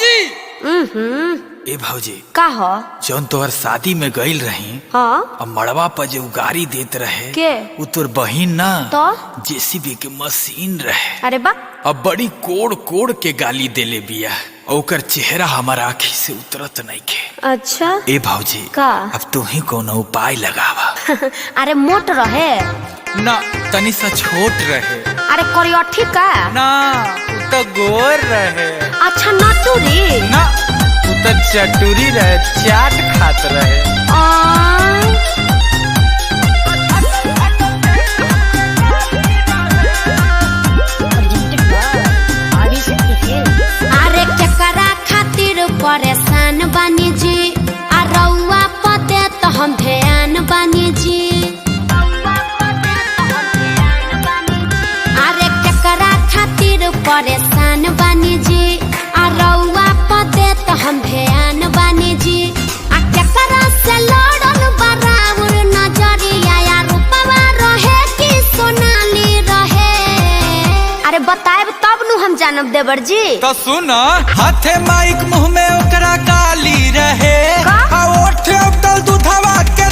भौजी। ए भौजी का हो? जौन तोहर शादी में गईल रही, हाँ? अब मड़वा पर जो गाड़ी देत रहे के? वो तोर बहिन ना तो? जेसीबी के मशीन रहे। अरे बा, अब बड़ी कोड़ कोड़ के गाली देले बिया, ओकर चेहरा हमारा आँखी से उतरत नहीं के। अच्छा ए भौजी का? अब तू ही कोनो उपाय लगावा। अरे मोट रहे ना तनी सा छोट रहे। अरे करियठी का? ना तू तो गोर रहे। अच्छा नटुरी ना तू तो चटुरी रहे, चाट खात रहे। अरे चकरा खातिर परेशान बानी जी, रउआ पते तो हम ध्यान बानी जी। अरे चकरा खातिर परेशान बानी जी, रउआ पते तो हम ध्यान बानी जी। चकरा से लड़न बराबर नजरिया या रूपवा रहे कि सोनाली रहे। अरे बताए तब नु हम जानब देवर जी। तो सुन, हाथे माइक मुंह में ओकरा गाली रहे, का? ओठे उतल दूधवा के